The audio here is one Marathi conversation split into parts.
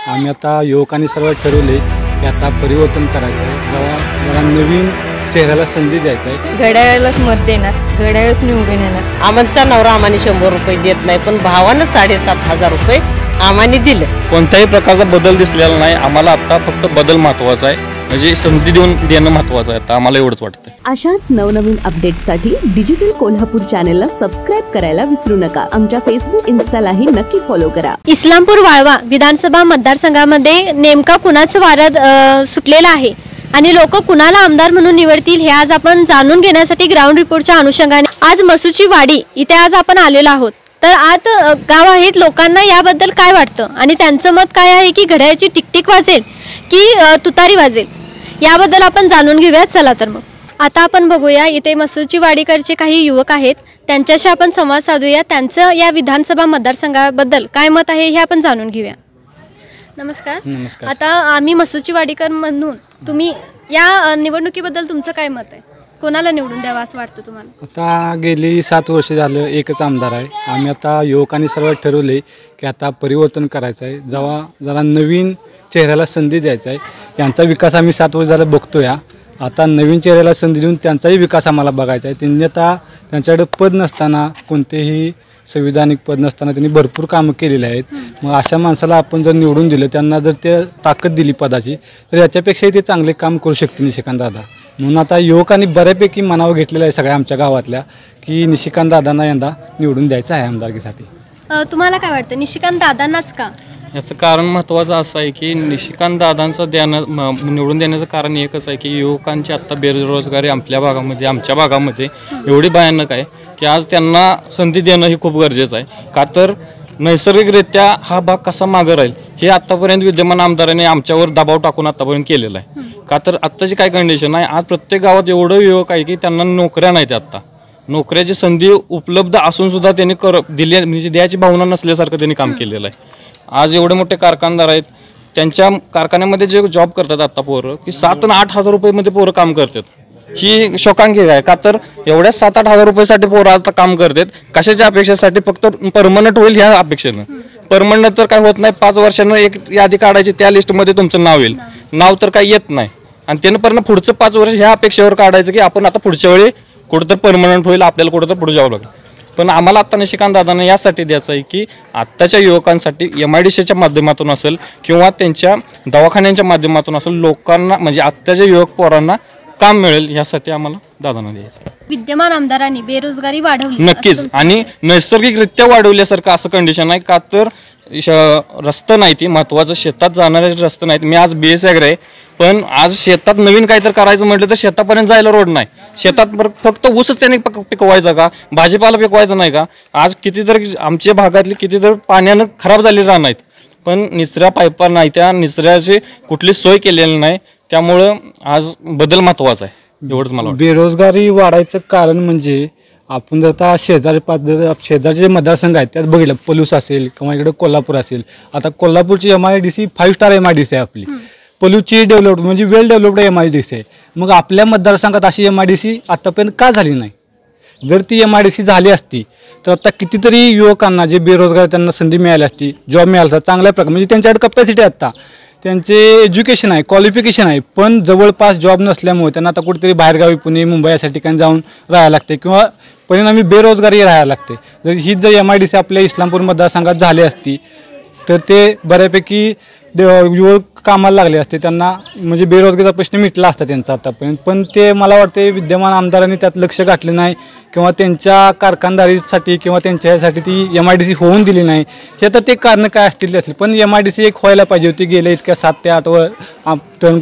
आम्ही आता युवकांनी सर्व ठरवले की आता परिवर्तन करायचं आहे, जरा नवीन चेहऱ्याला संधी द्यायचं आहे. घड्याळालाच मत देणार, घड्याळच निवडून येणार. आमचा नवरा आम्हाला 100 रुपये देत नाही, पण भावानं 7,500 रुपये आम्हाला दिले. कोणत्याही प्रकारचा बदल दिसलेला नाही. आम्हाला आता फक्त बदल महत्त्वाचा आहे, म्हणजे संधी देणं महत्त्वाचं आहे. आता आम्हाला एवढंच वाटतं. अशाच नवनवीन अपडेट्ससाठी डिजिटल कोल्हापूर चॅनलला सबस्क्राईब करायला विसरू नका. आमच्या फेसबुक इन्स्टालाही नक्की फॉलो करा. इस्लामपूर वाळवा विधानसभा मतदारसंघामध्ये नेमका कुणाचं वारं सुटलेलं आहे आणि लोक कुणाला आमदार म्हणून निवडतील हे आज आपण जाणून घेण्यासाठी ग्राउंड रिपोर्टच्या अनुषंगाने आज मसूची वाडी इथे आज आपण आलेलो आहोत. तर आत गाव आहेत, लोकांना याबद्दल काय वाटतं आणि त्यांचं मत काय आहे की घड्याळाची टिकटिक वाजेल की तुतारी वाजेल, याबद्दल आपण जाणून घेऊया. चला तर मग आता आपण बघूया इथे मसूची वाडीकरचे काही युवक आहेत, त्यांच्याशी आपण संवाद साधूया. त्यांचं या विधानसभा मतदारसंघाबद्दल काय मत आहे हे आपण जाणून घेऊया. नमस्कार. नमस्कार. आता आम्ही मसूची वाडीकर म्हणून तुम्ही या निवडणुकीबद्दल तुमचं काय मत आहे? कोणाला निवडून द्यावं असं वाटतं तुम्हाला? आता गेली 7 वर्ष झालं एकच आमदार आहे. आम्ही आता युवकांनी सर्व ठरवले की आता परिवर्तन करायचं आहे, जरा नवीन चेहऱ्याला संधी द्यायचा आहे. यांचा विकास आम्ही 7 वर्ष झालं बघतोय. आता नवीन चेहऱ्याला संधी देऊन त्यांचाही विकास आम्हाला बघायचा आहे. त्यांनी आता त्यांच्याकडे पद नसताना, कोणतेही संविधानिक पद नसताना त्यांनी भरपूर कामं केलेली आहेत. मग अशा माणसाला आपण जर निवडून दिलं, त्यांना जर ते ताकद दिली पदाची, तर याच्यापेक्षाही ते चांगले काम करू शकतील निशिकांत दादा. म्हणून आता युवकांनी बऱ्यापैकी मनावर घेतलेलं आहे सगळ्या आमच्या गावातल्या की निशिकांत दादांना यंदा निवडून द्यायचं आहे आमदारकीसाठी. तुम्हाला काय वाटतं निशिकांत दादांनाच का? याचं कारण महत्त्वाचं असं आहे की निशिकांत दादांचं निवडून देण्याचं कारण एकच आहे की युवकांची आत्ता बेरोजगारी आपल्या भागामध्ये, आमच्या भागामध्ये एवढी भयानक आहे की आज त्यांना संधी देणं ही खूप गरजेचं आहे. का तर नैसर्गिकरित्या हा भाग कसा मागं राहील हे आत्तापर्यंत विद्यमान आमदारांनी आमच्यावर दबाव टाकून आत्तापर्यंत केलेला आहे. का तर आत्ताची काय कंडिशन आहे, आज प्रत्येक गावात एवढं युवक आहे की त्यांना नोकऱ्या नाहीत. आत्ता नोकऱ्याची संधी उपलब्ध असून सुद्धा त्यांनी दिली म्हणजे द्यायची भावना नसल्यासारखं त्यांनी काम केलेलं आहे. आज एवढे मोठे कारखानदार आहेत, त्यांच्या कारखान्यामध्ये जे जॉब करतात आत्ता पोरं की 7 आणि 8 हजार रुपयेमध्ये पोरं काम करतात. ही शोकांतिक आहे. का तर एवढ्या 7-8 हजार रुपयासाठी पोरं आता काम करतात. कशाच्या अपेक्षेसाठी? फक्त परमनंट होईल ह्या अपेक्षेनं. परमनंट तर काय होत नाही. 5 वर्षानं एक यादी काढायची, त्या लिस्टमध्ये तुमचं नाव येईल. नाव तर काही येत नाही आणि त्यानं परत पुढचं 5 वर्ष ह्या अपेक्षेवर काढायचं की आपण आता पुढच्या वेळी कुठंतर परमनंट होईल, आपल्याला कुठंतर पुढे जावं लागेल. पण आम्हाला आत्ता निशिकांत दादांना यासाठी द्यायचं आहे की आत्ताच्या युवकांसाठी MIDCच्या माध्यमातून असेल किंवा त्यांच्या दवाखान्यांच्या माध्यमातून असेल, लोकांना म्हणजे आत्ताच्या युवक पोरांना काम मिळेल यासाठी आम्हाला दादांना द्यायचं. विद्यमान आमदारांनी बेरोजगारी वाढवली नक्कीच आणि नैसर्गिकरित्या वाढवल्यासारखं असं कंडिशन आहे. का तर रस्ता नाही, ती महत्त्वाचं शेतात जाणारे रस्ते नाहीत. मी आज BS ॲग्री आहे, पण आज शेतात नवीन काहीतरी करायचं म्हटलं तर शेतापर्यंत जायला रोड नाही. शेतात फक्त ऊसच त्याने पिकवायचा का, भाजीपाला पिकवायचा नाही का? आज कितीतरी आमच्या भागातली कितीतरी पाण्यानं खराब झालेली रान आहेत, पण निचऱ्या पाईपा नाही, त्या निचऱ्याची कुठली सोय केलेली नाही. त्यामुळं आज बदल महत्त्वाचा आहे, एवढंच मला वाटतं. बेरोजगारी वाढायचं कारण म्हणजे आपण जर आता शेजारचे जे मतदारसंघ आहेत त्यात बघितलं, पलूस असेल किंवा इकडे कोल्हापूर असेल. आता कोल्हापूरची MIDC 5 स्टार MIDC आहे आपली. पलूसची डेव्हलप्ड म्हणजे वेल डेव्हलप्ड MIDC आहे. मग आपल्या मतदारसंघात अशी MIDC आतापर्यंत का झाली नाही? जर ती MIDC झाली असती तर आता कितीतरी युवकांना जे बेरोजगार त्यांना संधी मिळाली असती, जॉब मिळाला असता चांगल्या प्रकारे. म्हणजे त्यांच्याकडे कपॅसिटी आता, त्यांचे एज्युकेशन आहे, क्वालिफिकेशन आहे, पण जवळपास जॉब नसल्यामुळे त्यांना आता कुठेतरी बाहेरगावी पुणे मुंबई या ठिकाणी जाऊन राहायला लागते किंवा परिणामी बेरोजगारी राहायला लागते. जर MIDC आपल्या इस्लामपूर मतदारसंघात झाली असती तर ते बऱ्यापैकी युवक कामाला लागले असते, त्यांना म्हणजे बेरोजगारीचा प्रश्न मिटला असता त्यांचा आतापर्यंत. पण ते मला वाटते विद्यमान आमदारांनी त्यात लक्ष घातले नाही किंवा त्यांच्या कारखानदारीसाठी किंवा त्यांच्या ह्यासाठी ती MIDC होऊन दिली नाही. हे तर ते कारण काय असतील असेल, पण MIDC एक व्हायला पाहिजे होती. गेले इतक्या 7 ते 8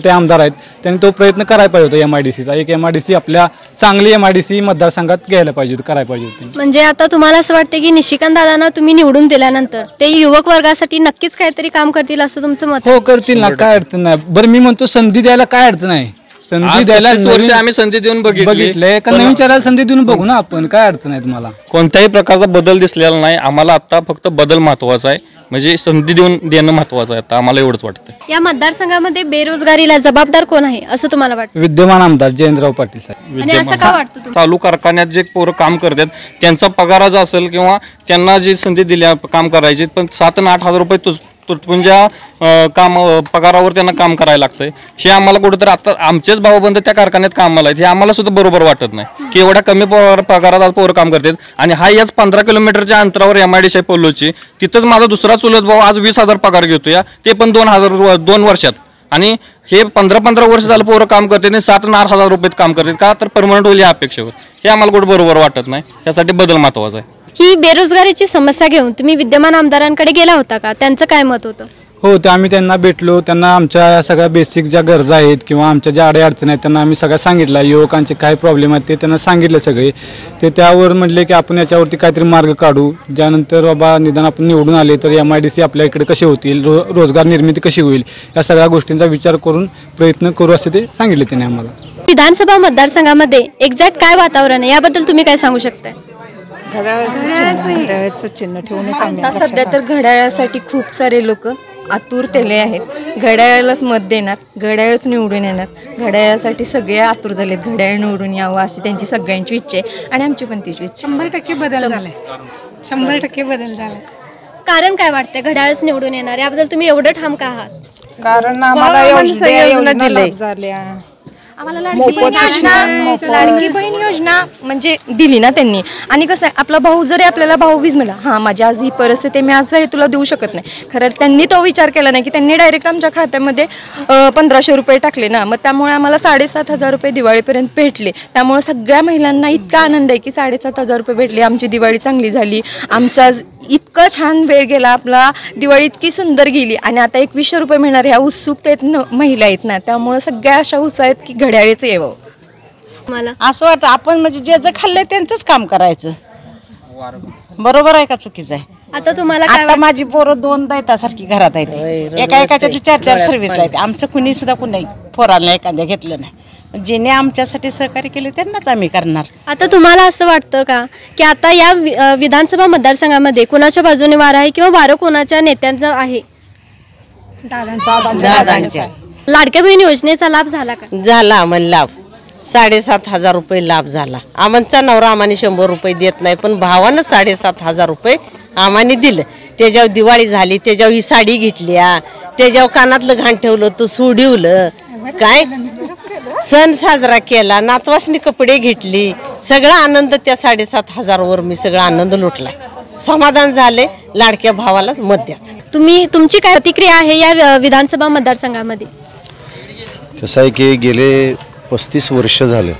ते आमदार आहेत, त्यांनी तो प्रयत्न करायला पाहिजे होता. MIDCचा एक MIDC आपल्या चांगली MIDC मतदारसंघात घ्यायला पाहिजे होती, करायला पाहिजे होती. म्हणजे आता तुम्हाला असं वाटतं की निशिकांत दादांना तुम्ही निवडून दिल्यानंतर ते युवक वर्गासाठी नक्कीच काहीतरी काम करतील असं तुमचं मत? हो, करतील ना, काय अडचण नाही. बरं, मी म्हणतो संधी द्यायला काय अडचण आहे? संधी द्यायला आम्ही संधी देऊन बघितलंय का? नवीन चेहऱ्याला संधी देऊन बघू ना आपण, काय अडचण आहे तुम्हाला? कोणत्याही प्रकारचा बदल दिसलेला नाही. आम्हाला आता फक्त बदल महत्त्वाचा आहे, म्हणजे संधी देणं महत्त्वाचं आहे. आता आम्हाला एवढंच वाटतं. या मतदारसंघामध्ये बेरोजगारीला जबाबदार कोण आहे असं तुम्हाला वाटतं? विद्यमान आमदार जयंतराव पाटील साहेब. आणि असं का वाटतं तुम्हाला? चालू कारखान्यात जे पोरं काम करतात त्यांचा पगाराचा असेल किंवा त्यांना जी संधी दिल्या काम करायची, पण 7 आणि 8 हजार रुपये तुटपुंज्या काम पगारावर त्यांना काम करायला लागतंय. हे आम्हाला कुठेतरी आता आमचेच भाऊबंद त्या कारखान्यात कामाला आहेत, हे आम्हाला सुद्धा बरोबर वाटत नाही की एवढ्या कमी पगारात आज पोरं काम करतात. आणि हा याच 15 किलोमीटरच्या अंतरावर MIDC आहे पोल्लोची, तिथंच माझा दुसरा चुलत भाऊ आज 20,000 पगार घेतोय, ते पण 2 वर्षात. आणि हे 15 वर्ष झालं पोरं काम करतात आणि 7,500 रुपयात काम करतात का, तर परमनंट होईल या अपेक्षेवर. हे आम्हाला कुठं बरोबर वाटत नाही, यासाठी बदल महत्वाचा आहे. ही बेरोजगारीची समस्या घेऊन तुम्ही विद्यमान आमदारांकडे गेला होता का? त्यांचं काय मत होतं? हो, ते आम्ही त्यांना भेटलो, त्यांना आमच्या या सगळ्या बेसिक ज्या गरजा आहेत किंवा आमच्या ज्या अडचणी आहेत त्यांना आम्ही सगळ्या सांगितलं. युवकांचे काय प्रॉब्लेम आहेत ते त्यांना सांगितले सगळे. ते त्यावर म्हटले की आपण याच्यावरती काहीतरी मार्ग काढू, ज्यानंतर बाबा निदान आपण निवडून आले तर MIDC आपल्या इकडे कसे होतील, रोजगार निर्मिती कशी होईल, या सगळ्या गोष्टींचा विचार करून प्रयत्न करू असे ते सांगितले त्यांनी आम्हाला. विधानसभा मतदारसंघामध्ये एक्झॅक्ट काय वातावरण आहे याबद्दल तुम्ही काय सांगू शकता? घड्याळाचं चिन्ह ठेवूनच आता सध्या तर घड्याळासाठी खूप सारे लोक आतुरतेले आहेत. घड्याळालाच मत देणार, घड्याळच निवडून येणार. घड्याळासाठी सगळे आतुर झालेत, घड्याळ निवडून यावं अशी त्यांची सगळ्यांची इच्छा आहे आणि आमची पण तीच इच्छा. 100% बदल झालाय, 100% बदल झालाय. कारण काय वाटतंय घड्याळच निवडून येणार याबद्दल तुम्ही एवढं ठाम का आहात? कारण आम्हाला योजना दिल्या, आम्हाला लाडकी बहीण योजना म्हणजे दिली ना त्यांनी. आणि कसं आहे, आपला भाऊ जरी आपल्याला भाऊबीज मिळाला, हां माझी आज ही परिस्थिती आहे, मी आज हे तुला देऊ शकत नाही, खरं त्यांनी तो विचार केला नाही की त्यांनी डायरेक्ट आमच्या खात्यामध्ये 1,500 रुपये टाकले ना. मग त्यामुळे आम्हाला 7,500 रुपये दिवाळीपर्यंत भेटले. त्यामुळे सगळ्या महिलांना इतका आनंद आहे की 7,500 रुपये भेटले, आमची दिवाळी चांगली झाली, आमचा इतकं छान वेळ गेला, आपला दिवाळी इतकी सुंदर गेली. आणि आता 2100 रुपये मिळणार ह्या उत्सुकतेत महिला आहेत ना, त्यामुळे सगळ्या अशा उत्साह आहेत की घड्याळीचं यावं. मला असं वाटतं आपण म्हणजे जे जे खाल्लंय त्यांचंच काम करायचं. बरोबर आहे का चुकीचं आहे? आता तुम्हाला आता माझी पोरं 2 दैतासारखी घरात आहेत, एकाच्या 4 सर्व्हिसला आहेत. आमचं कुणी सुद्धा कुणी पोराला एखाद्या घेतलं नाही. जिने आमच्यासाठी सहकार्य केले त्यांनाच आम्ही करणार. आता तुम्हाला असं वाटतं का की आता या विधानसभा मतदारसंघामध्ये कोणाच्या बाजूने वार आहे किंवा वारं कोणाच्या नेत्यांचं आहे? दादांच्या. लाडक्या बहीण योजनेचा लाभ झाला का? झाला आम्हाला लाभ, 7,500 रुपये लाभ झाला. आमचा नवरा आम्हाला 100 रुपये देत नाही, पण भावानं 7,500 रुपये आम्हाला दिलं. त्याच्यावर दिवाळी झाली, त्याच्यावर ही साडी घेतली, त्याच्यावर कानातलं घाण ठेवलं, तो सोडवलं, काय सण साजरा केला, नातवासनी कपडे घेतली, सगळा आनंद त्या 7,500 वर मी सगळा आनंद लुटला. समाधान झाले. लाडक्या भावालाच मत द्यायचं. तुमची काय प्रतिक्रिया आहे या विधानसभा मतदारसंघामध्ये? कसं आहे की गेले 35 वर्ष झाले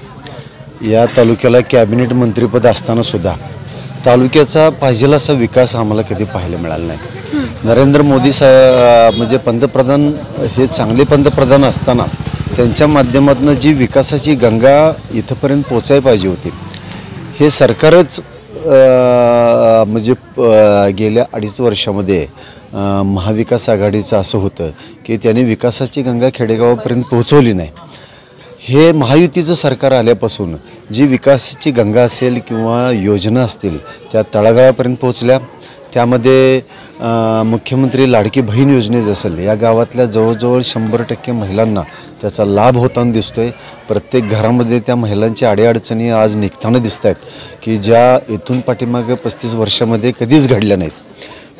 या तालुक्याला कॅबिनेट मंत्रीपद असताना सुद्धा तालुक्याचा पाहिजेला असा विकास आम्हाला कधी पाहायला मिळाला नाही. नरेंद्र मोदी साहेब म्हणजे पंतप्रधान, हे चांगले पंतप्रधान असताना त्यांच्या माध्यमातून जी विकासाची गंगा इथंपर्यंत पोचायला पाहिजे होती, हे सरकारच म्हणजे गेल्या 2.5 वर्षामध्ये महाविकास आघाडीचं असं होतं की त्यांनी विकासाची गंगा खेडेगावापर्यंत पोहोचवली नाही. हे महायुतीचं सरकार आल्यापासून जी विकासाची गंगा असेल किंवा योजना असतील त्या तळागाळापर्यंत पोहोचल्या. त्यामध्ये मुख्यमंत्री लाडकी बहीण योजनेच असेल, या गावातल्या जवळजवळ 100% महिलांना त्याचा लाभ होताना दिसतोय. प्रत्येक घरामध्ये त्या महिलांच्या अडीअडचणी आज निघताना दिसत आहेत की ज्या इथून पाठीमागे 35 वर्षामध्ये कधीच घडल्या नाहीत.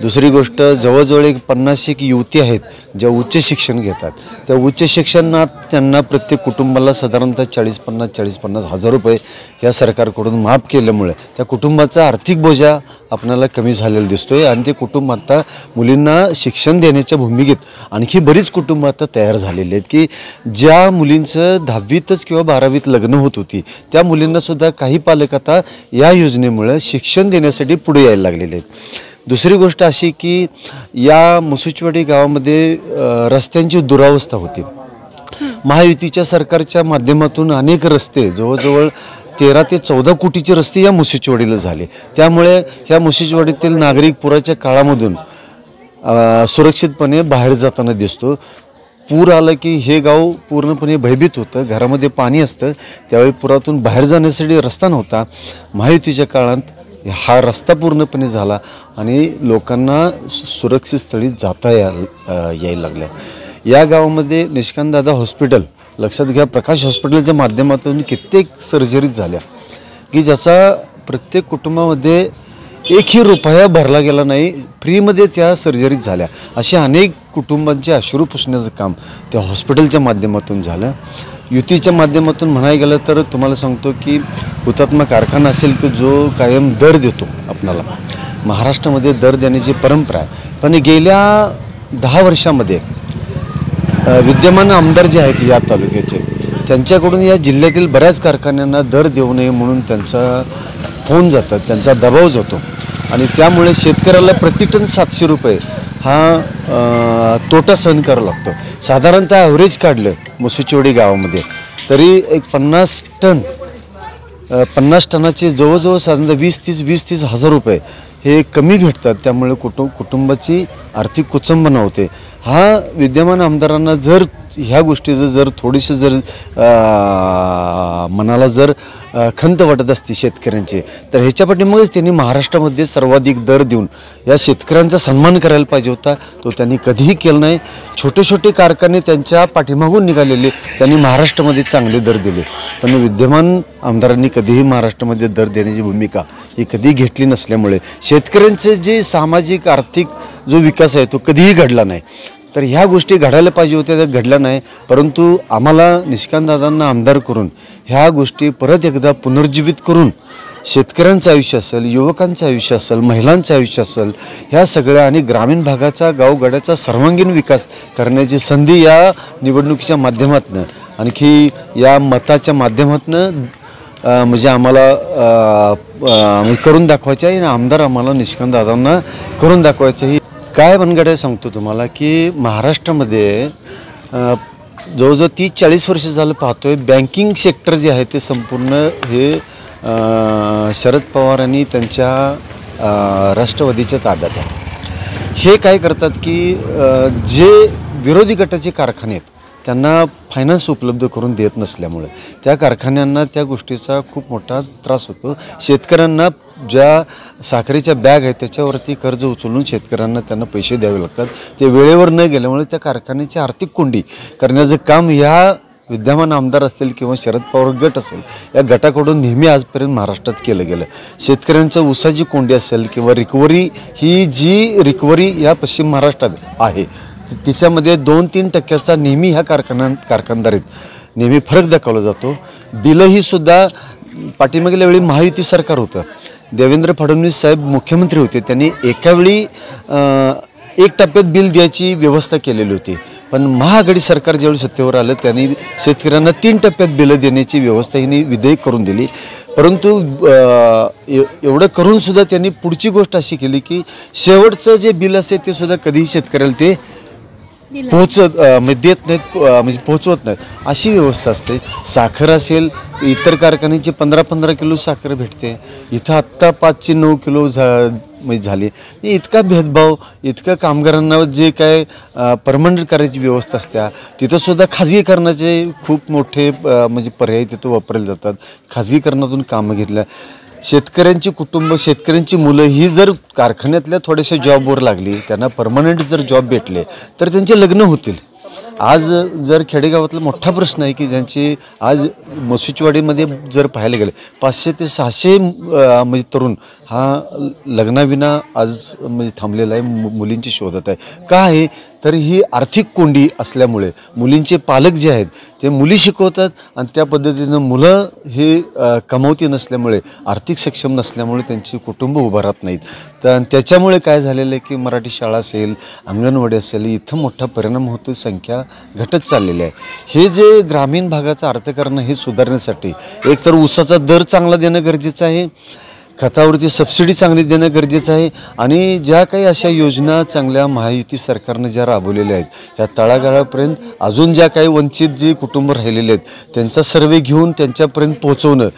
दुसरी गोष्ट, जवळजवळ 50 युवती आहेत ज्या उच्च शिक्षण घेतात. त्या उच्च शिक्षणात त्यांना प्रत्येक कुटुंबाला साधारणतः 40-50 हजार रुपये या सरकारकडून माफ केल्यामुळे त्या कुटुंबाचा आर्थिक बोजा आपल्याला कमी झालेला दिसतोय. आणि ते कुटुंब आता मुलींना शिक्षण देण्याच्या भूमिकेत आणखी बरीच कुटुंब आता तयार झालेली आहेत की ज्या मुलींचं 10वीतच किंवा 12वीत लग्न होत होती त्या मुलींनासुद्धा काही पालक आता या योजनेमुळे शिक्षण देण्यासाठी पुढे यायला लागलेले आहेत. दुसरी गोष्ट अशी की या मुसुचवाडी गावामध्ये रस्त्यांची दुरावस्था होती. महायुतीच्या सरकारच्या माध्यमातून अनेक रस्ते, जवळजवळ 13 ते 14 कोटीचे रस्ते या मुसुचवाडीला झाले. त्यामुळे ह्या मुसुचवाडीतील नागरिक पुराच्या काळामधून सुरक्षितपणे बाहेर जाताना दिसतो. पूर आलं की हे गाव पूर्णपणे भयभीत होतं, घरामध्ये पाणी असतं. त्यावेळी पुरातून बाहेर जाण्यासाठी रस्ता नव्हता. महायुतीच्या काळात हा रस्ता पूर्णपणे झाला आणि लोकांना सुरक्षित स्थळी जाता यायला लागलं. या गावामध्ये निष्कांतदादा हॉस्पिटल, लक्षात घ्या, प्रकाश हॉस्पिटलच्या माध्यमातून कित्येक सर्जरीज झाल्या की ज्याचा प्रत्येक कुटुंबामध्ये एकही रुपया भरला गेला नाही, फ्रीमध्ये त्या सर्जरीज झाल्या. असे अनेक कुटुंबांचे अश्रू पुसण्याचं काम त्या हॉस्पिटलच्या माध्यमातून झालं. युतीच्या माध्यमातून म्हणायला गेलं तर तुम्हाला सांगतो की हुतात्मा कारखाना असेल की जो कायम दर देतो आपणाला, महाराष्ट्रामध्ये दर देण्याची परंपरा आहे. पण गेल्या 10 वर्षामध्ये विद्यमान आमदार जे आहेत या तालुक्याचे, त्यांच्याकडून या जिल्ह्यातील बऱ्याच कारखान्यांना दर देऊ नये म्हणून त्यांचा फोन जातात, त्यांचा दबाव जातो आणि त्यामुळे शेतकऱ्याला प्रति टन 700 रुपये हा तोटा सहन करावा लागतो. साधारणतः ॲव्हरेज काढलं मसुचीवाडी गावामध्ये तरी एक 50 टनाचे जवळजवळ साधारणतः 20-30 हजार रुपये हे कमी भेटतात. त्यामुळे कुटुंबाची आर्थिक कुचंबना होते. हा विद्यमान आमदारांना जर ह्या गोष्टीचं जर थोडीशी जर मनाला जर खंत वाटत असते शेतकऱ्यांची, तर ह्याच्या पाठीमागेच त्यांनी महाराष्ट्रामध्ये सर्वाधिक दर देऊन या शेतकऱ्यांचा सन्मान करायला पाहिजे होता. तो त्यांनी कधीही केला नाही. छोटे छोटे कारखाने त्यांच्या पाठीमागून निघालेले, त्यांनी महाराष्ट्रामध्ये चांगले दर दिले. पण विद्यमान आमदारांनी कधीही महाराष्ट्रामध्ये दर देण्याची भूमिका ही कधी घेतली नसल्यामुळे शेतकऱ्यांचे जे सामाजिक आर्थिक जो विकास आहे तो कधीही घडला नाही. तर ह्या गोष्टी घडायला पाहिजे होत्या, त्या घडल्या नाही. परंतु आम्हाला निशिकांत दादांना आमदार करून ह्या गोष्टी परत एकदा पुनर्जीवित करून शेतकऱ्यांचं आयुष्य असेल, युवकांचं आयुष्य असेल, महिलांचं आयुष्य असेल, ह्या सगळ्या आणि ग्रामीण भागाचा गावगाड्याचा सर्वांगीण विकास करण्याची संधी या निवडणुकीच्या माध्यमातून, आणखी या मताच्या माध्यमातून म्हणजे आम्हाला करून दाखवायचं आहे. आणि आमदार आम्हाला निशिकांत दादांना करून दाखवायचं आहे. काय बनगडे सांगतो तुम्हाला की महाराष्ट्रामध्ये जवळजवळ 30-40 वर्ष झालं पाहतोय बँकिंग सेक्टर जे आहे ते संपूर्ण हे शरद पवार आणि त्यांच्या राष्ट्रवादीच्या ताब्यात आहे. हे काय करतात की जे विरोधी गटाचे कारखाने आहेत त्यांना फायनान्स उपलब्ध करून देत नसल्यामुळे त्या कारखान्यांना त्या गोष्टीचा खूप मोठा त्रास होतो. शेतकऱ्यांना ज्या साखरेच्या बॅग आहेत त्याच्यावरती कर्ज उचलून शेतकऱ्यांना त्यांना पैसे द्यावे लागतात. ते वेळेवर न गेल्यामुळे त्या कारखान्याची आर्थिक कोंडी करण्याचं काम ह्या विद्यमान आमदार असेल किंवा शरद पवार गट असेल या गटाकडून नेहमी आजपर्यंत महाराष्ट्रात केलं गेलं. शेतकऱ्यांचं ऊसाची कोंडी असेल किंवा रिकव्हरी, ही जी रिकव्हरी या पश्चिम महाराष्ट्रात आहे तिच्यामध्ये 2-3% नेहमी ह्या कारखानदारीत नेहमी फरक दाखवला जातो. बिलही सुद्धा पाठीमागल्या वेळी महायुती सरकार होतं, देवेंद्र फडणवीस साहेब मुख्यमंत्री होते, त्यांनी एकावेळी 1 टप्प्यात बिल द्यायची व्यवस्था केलेली होती. पण महाआघाडी सरकार ज्यावेळी सत्तेवर आलं त्यांनी शेतकऱ्यांना 3 टप्प्यात बिलं देण्याची व्यवस्था ही विधेयक करून दिली. परंतु एवढं करून सुद्धा त्यांनी पुढची गोष्ट अशी केली की शेवटचं जे बिल असेल ते सुद्धा कधीही शेतकऱ्याला ते देत नाहीत, म्हणजे पोहोचवत नाहीत, अशी व्यवस्था असते. साखर असेल, इतर कारखान्याची 15-15 किलो साखर भेटते, इथं आत्ता 5-9 किलो म्हणजे झाली. इतका भेदभाव, इतकं कामगारांना जे काय परमनंट करायची व्यवस्था असत्या तिथंसुद्धा खाजगीकरणाचे खूप मोठे म्हणजे पर्याय तिथं वापरले जातात. खाजगीकरणातून कामं घेतल्या. शेतकऱ्यांची कुटुंब, शेतकऱ्यांची मुलं ही जर कारखान्यातल्या थोड्याशा जॉबवर लागली, त्यांना परमनंट जर जॉब भेटले तर त्यांचे लग्न होतील. आज जर खेडेगावातला मोठा प्रश्न आहे की ज्यांची आज मसुचीवाडीमध्ये जर पाहायला गेले 500 ते 600 म्हणजे तरुण हा लग्नाविना आज म्हणजे थांबलेला आहे, मुलींची शोधत आहे. का आहे तर ही आर्थिक कोंडी असल्यामुळे मुलींचे पालक जे आहेत ते मुली शिकवतात आणि त्या पद्धतीनं मुलं हे कमवती नसल्यामुळे, आर्थिक सक्षम नसल्यामुळे त्यांची कुटुंब उभं राहत नाहीत. तर त्याच्यामुळे काय झालेलं आहे की मराठी शाळा असेल, अंगणवाडी असेल, इथं मोठा परिणाम होतो, संख्या घटत चाललेली आहे. हे जे ग्रामीण भागाचं अर्थकारण हे सुधारण्यासाठी एकतर ऊसाचा दर चांगला देणं गरजेचं आहे, खतावरती सबसिडी चांगली देणं गरजेचं आहे आणि ज्या काही अशा योजना चांगल्या महायुती सरकारनं ज्या राबवलेल्या आहेत ह्या तळागाळापर्यंत अजून ज्या काही वंचित जी कुटुंब राहिलेले आहेत त्यांचा सर्वे घेऊन त्यांच्यापर्यंत पोहोचवणं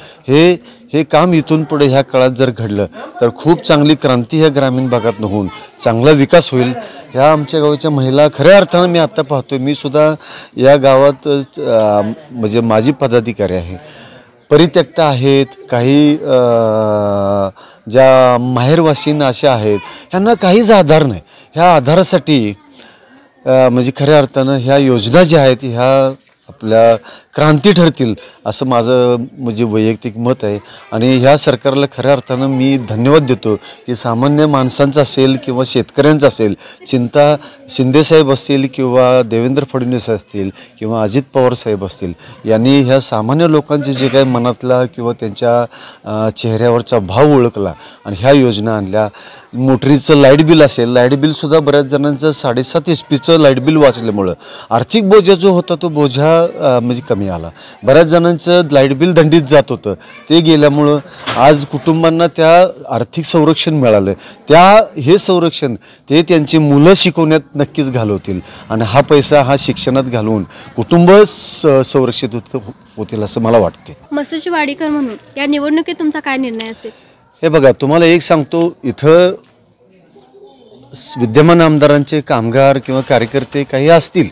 हे काम इथून पुढे ह्या काळात जर घडलं तर खूप चांगली क्रांती ह्या ग्रामीण भागातून होऊन चांगला विकास होईल. ह्या आमच्या गावाच्या महिला खऱ्या अर्थानं मी आत्ता पाहतोय, मी सुद्धा या गावात म्हणजे माझी पदाधिकारी आहे, परित्यक्त आहेत, काही ज्या माहेरवासींना अशा आहेत ह्यांना काहीच आधार नाही. ह्या आधारासाठी म्हणजे खऱ्या अर्थानं ह्या योजना ज्या आहेत ह्या आपल्या क्रांती ठरतील असं माझं म्हणजे वैयक्तिक मत आहे. आणि ह्या सरकारला खऱ्या अर्थानं मी धन्यवाद देतो की सामान्य माणसांचं असेल किंवा शेतकऱ्यांचं असेल, चिंता शिंदेसाहेब असतील किंवा देवेंद्र फडणवीस असतील किंवा अजित पवार साहेब असतील, यांनी ह्या सामान्य लोकांचे जे काही मनातला किंवा त्यांच्या चेहऱ्यावरचा भाव ओळखला आणि ह्या योजना आणल्या. मोटरीचं लाईट बिल असेल, लाईट बिलसुद्धा बऱ्याच जणांचं 7.5 HP लाईट बिल वाचल्यामुळं आर्थिक बोजा जो होता तो बोजा म्हणजे कमी आला. बऱ्याच जणांचं लाईट बिल दंडित जात होतं, ते गेल्यामुळं आज कुटुंबांना त्या आर्थिक संरक्षण मिळालं. हे संरक्षण ते त्यांची मुलं शिकवण्यात नक्कीच घालवतील आणि हा पैसा हा शिक्षणात घालवून कुटुंब संरक्षित होतील असं मला वाटते. मसूची वाडीकर म्हणून या निवडणुकीत तुमचा काय निर्णय असेल? हे बघा, तुम्हाला एक सांगतो, इथं विद्यमान आमदारांचे कामगार किंवा कार्यकर्ते काही असतील,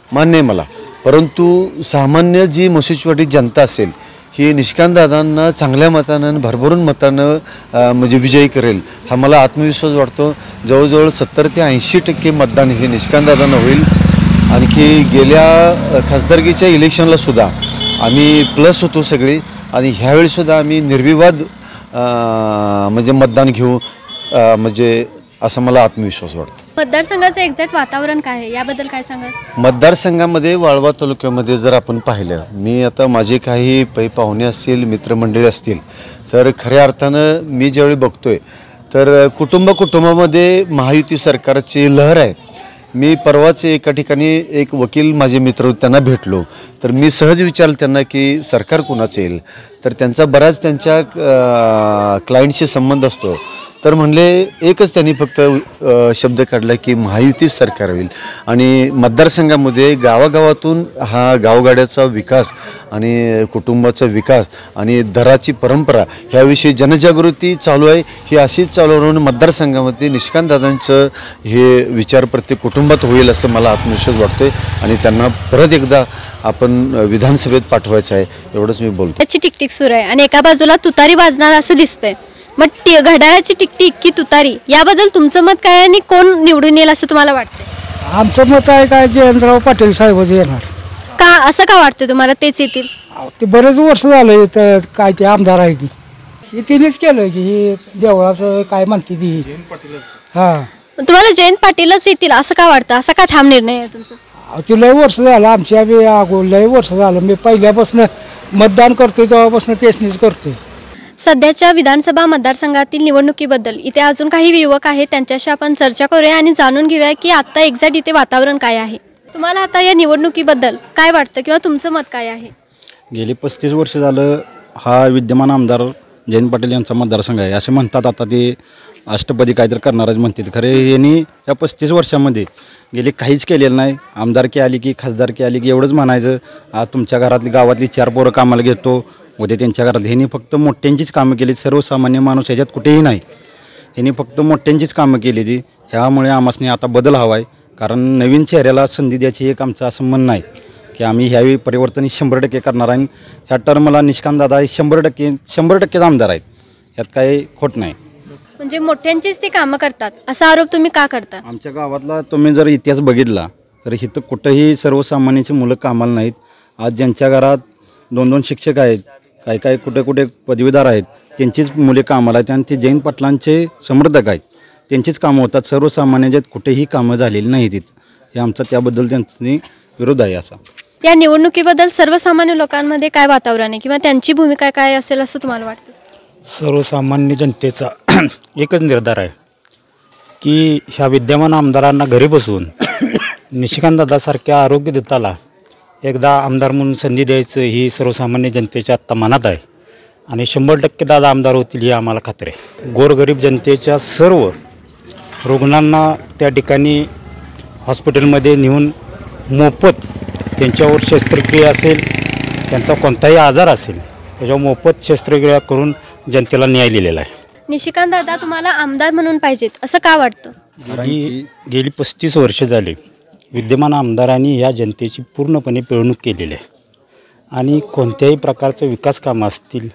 मान्य आहे मला, परंतु सामान्य जी मसूचीवाडी जनता असेल ही निष्कांतदादांना चांगल्या मतानं भरभरून मतानं म्हणजे विजयी करेल हा मला आत्मविश्वास वाटतो. जवळजवळ 70 ते 80% मतदान हे निष्कांतदादांना होईल. आणखी गेल्या खासदारकीच्या इलेक्शनला सुद्धा आम्ही प्लस होतो सगळे आणि ह्यावेळीसुद्धा आम्ही निर्विवाद म्हणजे मतदान घेऊ म्हणजे असं मला आत्मविश्वास वाटतो. मतदारसंघाचं एक्झॅक्ट वातावरण काय आहे याबद्दल काय सांगाल? मतदारसंघामध्ये वाळवा तालुक्यामध्ये जर आपण पाहिलं, मी आता माझे काही पाहुणे असतील, मित्रमंडळी असतील, तर खऱ्या अर्थानं मी ज्यावेळी बघतोय तर कुटुंबामध्ये महायुती सरकारची लहर आहे. मी परवाच एका ठिकाणी एक वकील माझे मित्र त्यांना भेटलो, तर मी सहज विचारलं त्यांना की सरकार कुणाचं येईल, तर त्यांचा बराच त्यांच्या क्लायंटशी संबंध असतो. तर म्हणले एकच त्यांनी फक्त शब्द काढला की महायुतीच सरकार होईल. आणि मतदारसंघामध्ये गावागावातून हा गावगाड्याचा विकास आणि कुटुंबाचा विकास आणि दराची परंपरा ह्याविषयी जनजागृती चालू आहे. ही अशीच चालू राहून मतदारसंघामध्ये निष्कांतदादांचं हे विचार प्रत्येक कुटुंबात होईल असं मला आत्मविश्वास वाटतोय आणि त्यांना परत एकदा आपण विधानसभेत पाठवायचं आहे एवढंच मी बोलतो. त्याची टिकटिक सुरू आहे आणि एका बाजूला तुतारी वाजणार असं दिसतंय. मग घड्याळाची टिकटिक की तुतारी याबद्दल तुमचं मत काय आणि कोण निवडून येईल असं तुम्हाला वाटतं? आमचं मत आहे काय जयंतराव पाटील साहेबच येणार. का असं का वाटतं तुम्हाला तेच येतील? ते बरेच वर्ष झालं तर काय ते आमदार आहे ती तिनेच केलं की हे देवळाचं काय म्हणते ती. हां, तुम्हाला जयंत पाटीलच येतील असं का वाटतं? असा का ठाम निर्णय आहे तुमचा? ते लय वर्ष झालं आमच्या लय वर्ष झालं मी पहिल्यापासून मतदान करतोय तेव्हापासून तेच करतोय. सध्याच्या विधानसभा मतदारसंघातील निवडणुकीबद्दल इथे अजून काही युवक आहेत, त्यांच्याशी आपण चर्चा करूया आणि जाणून घेऊया की आता एक्झॅक्ट इथे वातावरण काय आहे. तुम्हाला आता या निवडणुकीबद्दल काय वाटतं किंवा तुमचं मत काय आहे? गेली 35 वर्ष झालं हा विद्यमान आमदार जयंत पाटील यांचा मतदारसंघ आहे असे म्हणतात. आता ते अष्टपदी काहीतरी करणारच म्हणतात. खरे यांनी या 35 वर्षामध्ये गेले काहीच केलेलं नाही. आमदारकी आली की खासदारकी आली की एवढंच म्हणायचं आज तुमच्या घरातली गावातली 4 पोरं कामाला घेतो, उद्या त्यांच्या घरात. ह्यांनी फक्त मोठ्यांचीच कामं केली, सर्वसामान्य माणूस ह्याच्यात कुठेही नाही. ह्यांनी फक्त मोठ्यांचीच कामं केली ती. ह्यामुळे आम्हासनी आता बदल हवा आहे, कारण नवीन चेहऱ्याला संधी द्यायची एक आमचं असं म्हणणं आहे की आम्ही ह्यावेळी परिवर्तन 100% करणार आहे. ह्या टर्मला निष्कांतदादा 100% आमदार आहेत, यात काही खोट नाही. म्हणजे मोठ्यांचीच ते कामं करतात असा आरोप तुम्ही का करता? आमच्या गावातला तुम्ही जर इतिहास बघितला तर इथं कुठंही सर्वसामान्याची मुलं कामाला नाहीत. आज ज्यांच्या घरात 2-2 शिक्षक आहेत, काही कुठे पदवीधर आहेत, त्यांचीच मुले कामाला आहेत आणि ते जयंत पाटलांचे समर्थक आहेत, त्यांचीच कामं होतात. सर्वसामान्याच्यात कुठेही कामं झालेली नाहीत. हे आमचा त्याबद्दल त्यांनी विरोध आहे. असा या निवडणुकीबद्दल सर्वसामान्य लोकांमध्ये काय वातावरण आहे किंवा त्यांची भूमिका काय असेल असं तुम्हाला वाटतं? सर्वसामान्य जनतेचा एकच निर्धार आहे की ह्या विद्यमान आमदारांना घरी बसून निशिकांतदादासारख्या आरोग्य देताला एकदा आमदार म्हणून संधी द्यायचं ही सर्वसामान्य जनतेच्या आत्ता मनात आहे आणि 100% दादा आमदार होतील ही आम्हाला खात्री आहे. गोरगरीब जनतेच्या सर्व रुग्णांना त्या ठिकाणी हॉस्पिटलमध्ये नेऊन मोफत त्यांच्यावर शस्त्रक्रिया असेल, त्यांचा कोणताही आजार असेल त्याच्यावर मोफत शस्त्रक्रिया करून जनतेला न्याय दिलेला आहे. निशिकांतदादा तुम्हाला आमदार म्हणून पाहिजेत असं का वाटतं? गेली 35 वर्ष झाली विद्यमान आमदारांनी या जनतेची पूर्णपणे पिळवणूक केलेली आहे आणि कोणत्याही प्रकारचं विकास कामं असतील,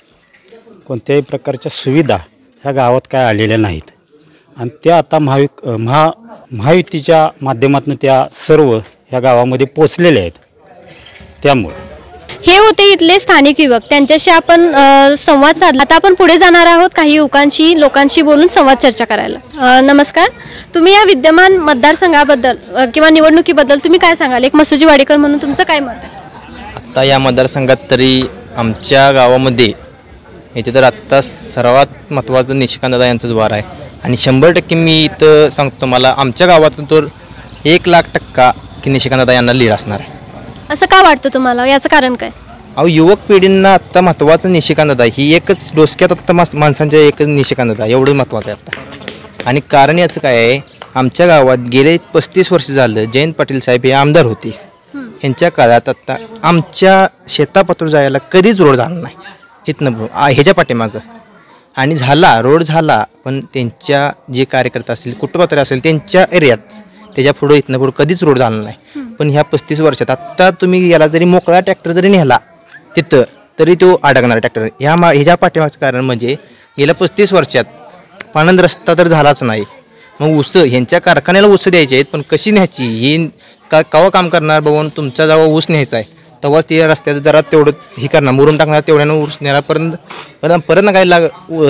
कोणत्याही प्रकारच्या सुविधा ह्या गावात काय आलेल्या नाहीत आणि त्या आता महायुतीच्या माध्यमातून त्या सर्व ह्या गावामध्ये पोचलेल्या आहेत. त्यामुळे हे होते इथले स्थानिक युवक, त्यांच्याशी आपण संवाद साधला. आता आपण पुढे जाणार आहोत काही युवकांशी, लोकांशी बोलून संवाद चर्चा करायला. नमस्कार, तुम्ही या विद्यमान मतदारसंघाबद्दल किंवा निवडणुकीबद्दल तुम्ही काय सांगाल? एक मसुजी वाडेकर म्हणून तुमचं काय मत आहे? आत्ता या मतदारसंघात तरी आमच्या गावामध्ये इथे तर आत्ता सर्वात महत्त्वाचं निशिकांतदादा यांचंच वार आहे आणि 100% मी इथं सांगतो मला आमच्या गावातून तर 1,00,000% की निशिकांतदादा यांना लीड असणार आहे. असं का वाटतं तुम्हाला? याचं कारण काय? अहो, युवक पिढींना आत्ता महत्त्वाचं निशिकांतदादा ही एकच डोसक्यात आत्ता माणसांच्या एकच निशिकांतदादा एवढं महत्त्वाचं आहे आत्ता. आणि कारण याचं काय आहे, आमच्या गावात गेले 35 वर्ष झालं जयंत पाटील साहेब हे आमदार होते. ह्यांच्या काळात आत्ता आमच्या शेतापातूर जायला कधीच रोड झाला नाही इथनं ह्याच्या पाठीमागं. आणि झाला रोड झाला, पण त्यांच्या जे कार्यकर्ते असतील, कुटुंबातले असेल त्यांच्या एरियात त्याच्या पुढं इथनं पुढं कधीच रोड झाला नाही. पण ह्या 35 वर्षात आत्ता तुम्ही याला जरी मोकळा ट्रॅक्टर जरी नेला तिथं तरी तो अडकणार ट्रॅक्टर. ह्याच्या पाठीमागचं कारण म्हणजे गेल्या 35 वर्षात पाणंद रस्ता तर झालाच नाही. मग ऊस ह्यांच्या कारखान्याला ऊस द्यायचे आहेत, पण कशी न्यायची ही केव्हा काम करणार बघून. तुमचा जेव्हा ऊस न्यायचा आहे तेव्हाच ते रस्त्याचं जरा तेवढं हे करणार, मुरून टाकणार, तेवढ्यानं ऊस न्यायला परत ना काय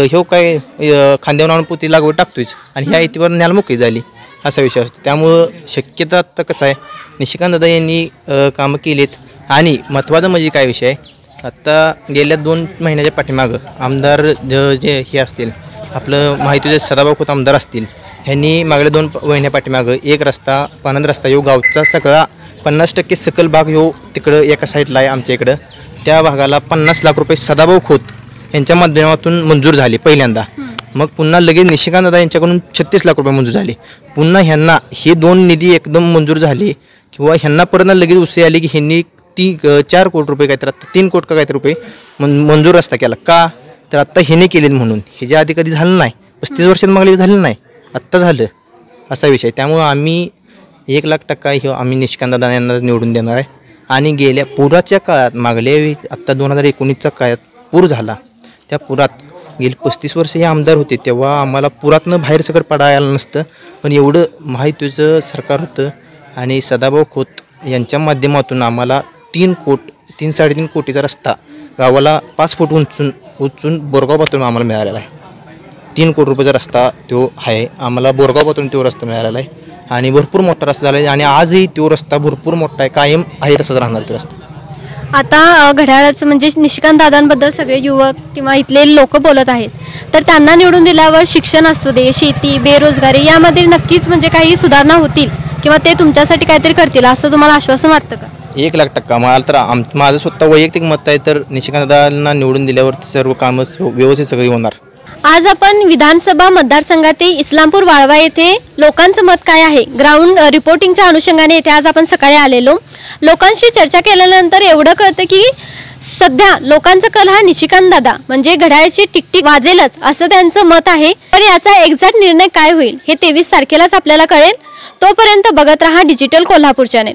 ह्यो काय खांद्यावर आणून पोती लागवड टाकतोच आणि ह्या इथेवर न्यायला मोकळी झाली असा विषय असतो. त्यामुळं शक्यता आत्ता कसं आहे, निशिकांतदादा यांनी कामं केलीत. आणि महत्त्वाचं म्हणजे काय विषय आहे, आत्ता गेल्या 2 महिन्याच्या पाठीमागं आमदार जे हे असतील आपलं माहितीचे सदाभाऊ खोत आमदार असतील, ह्यांनी मागल्या 2 महिन्या पाठीमागं एक रस्ता पानंद रस्ता ह्यो गावचा सगळा 50% सकल भाग ह्यो तिकडं एका साईडला आहे आमच्या इकडं, त्या भागाला 50 लाख रुपये सदाभाऊ खोत यांच्या माध्यमातून मंजूर झाले पहिल्यांदा. मग पुन्हा लगेच निशिकांतदादा यांच्याकडून 36 लाख रुपये मंजूर झाले. पुन्हा ह्यांना हे 2 निधी एकदम मंजूर झाले किंवा ह्यांना परत लगेच उसळी आली की ह्यांनी 4 कोटी रुपये काहीतरी आत्ता 3 कोटी का काहीतरी रुपये मंजूर रस्ता केला. का तर आत्ता ह्याने केलेत म्हणून. ह्याच्या आधी कधी झालं नाही, 35 वर्षात मागले झालं नाही, आत्ता झालं असा विषय. त्यामुळं आम्ही 1,00,000% हे आम्ही निशिकांतदादा यांना निवडून देणार आहे. आणि गेल्या पुराच्या काळात मागल्या आत्ता 2019च्या काळात पूर झाला, त्या पुरात गेली 35 वर्ष हे आमदार होते तेव्हा आम्हाला पुरातनं बाहेर सगळं पडायला नसतं. पण एवढं माहितीचं सरकार होतं आणि सदाभाऊ खोत यांच्या माध्यमातून आम्हाला 3-3.5 कोटीचा रस्ता गावाला 5 फूट उंचून बोरगावपासून आम्हाला मिळालेला आहे. 3 कोटी रुपयाचा रस्ता तो आहे आम्हाला बोरगावपासून तो रस्ता मिळालेला आहे आणि भरपूर मोठा रस्ता झाला आहे. आणि आजही तो रस्ता भरपूर मोठा आहे, कायम आहे तसंच राहणार तो रस्ता. आता घड्याळाचं म्हणजे निशिकांतदादांबद्दल सगळे युवक किंवा इथले लोक बोलत आहेत, तर त्यांना निवडून दिल्यावर शिक्षण असू दे, शेती, बेरोजगारी यामध्ये नक्कीच म्हणजे काही सुधारणा होतील किंवा ते तुमच्यासाठी काहीतरी करतील असं तुम्हाला आश्वासन वाटतं का? 1,00,000% मला तर माझं स्वतः वैयक्तिक मत आहे, तर निशिकांतदादांना निवडून दिल्यावर सर्व कामं व्यवस्थित सगळी होणार. आज आपण विधानसभा मतदारसंघातील इस्लामपूर वाळवा येथे लोकांचं मत काय आहे ग्राउंड रिपोर्टिंगच्या अनुषंगाने येथे आज आपण सकाळी आलेलो. लोकांशी चर्चा केल्यानंतर एवढं कळतं की सध्या लोकांचा कल हा निशिकांतदादा म्हणजे घड्याळाची टिकटिक वाजेलच असं त्यांचं मत आहे. तर याचा एक्झॅक्ट निर्णय काय होईल हे 23 तारखेलाच आपल्याला कळेल. तोपर्यंत बघत रहा डिजिटल कोल्हापूर चॅनेल.